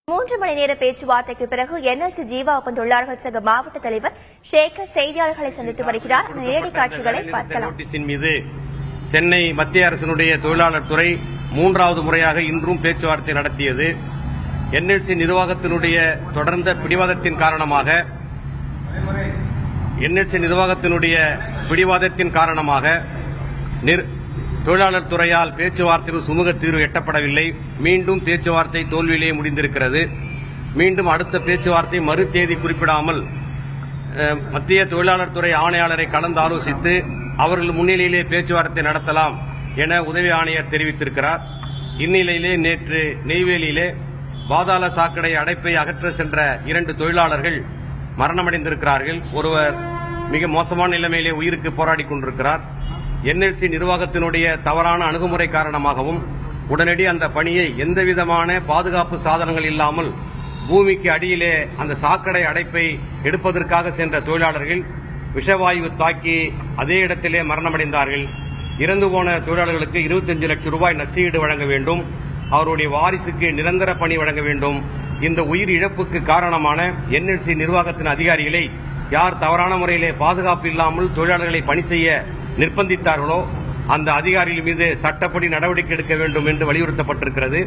3 மணி நேர பேச்சுவார்த்தைக்கு பிறகு என்எல்சி ஜீவா ஒப்பந்த தொழிலாளர்கள் சங்க மாவட்ட தலைவர் சேகர் செய்தியாளர்களை சந்தித்து வருகிறார். நேரடி காட்சிகளை பார்க்கலாம். மீது சென்னை மத்திய அரசினுடைய தொழிலாளர் துறை 3வது முறையாக இன்றும் பேச்சுவார்த்தை நடத்தியது. என்எல்சி நிர்வாகத்தினுடைய தொடர்ந்த பிடிவாதத்தின் காரணமாக தொழிலாளர் துறையால் பேச்சுவார்த்தையில் சுமூக தீர்வு எட்டப்படவில்லை. மீண்டும் பேச்சுவார்த்தை தோல்வியிலே முடிந்திருக்கிறது. மீண்டும் அடுத்த பேச்சுவார்த்தை மறு தேதி குறிப்பிடாமல் மத்திய தொழிலாளர் துறை ஆணையாளரை கலந்து ஆலோசித்து அவர்கள் முன்னிலையிலே பேச்சுவார்த்தை நடத்தலாம் என உதவி ஆணையர் தெரிவித்திருக்கிறார். இந்நிலையிலே நேற்று நெய்வேலியிலே பாதாள சாக்கடை அடைப்பை அகற்ற சென்ற 2 தொழிலாளர்கள் மரணமடைந்திருக்கிறார்கள். ஒருவர் மிக மோசமான நிலைமையிலே உயிருக்கு போராடிக் கொண்டிருக்கிறார். என்எல்சி நிர்வாகத்தினுடைய தவறான அணுகுமுறை காரணமாகவும் உடனடி அந்த பணியை எந்தவிதமான பாதுகாப்பு சாதனங்கள் இல்லாமல் பூமிக்கு அடியிலே அந்த சாக்கடை அடைப்பை எடுப்பதற்காக சென்ற தொழிலாளர்கள் விஷவாயு தாக்கி அதே இடத்திலே மரணமடைந்தார்கள். இறந்து போன தொழிலாளர்களுக்கு 25 லட்சம் ரூபாய் நஷ்டஈடு வழங்க வேண்டும். அவருடைய வாரிசுக்கு நிரந்தர பணி வழங்க வேண்டும். இந்த உயிர் இழப்புக்கு காரணமான என்எல்சி நிர்வாகத்தின் அதிகாரிகளை யார் தவறான முறையிலே பாதுகாப்பு இல்லாமல் தொழிலாளர்களை பணி செய்ய நிர்பந்தித்தார்களோ அந்த அதிகாரிகள் மீது சட்டப்படி நடவடிக்கை எடுக்க வேண்டும் என்று வலியுறுத்தப்பட்டிருக்கிறது.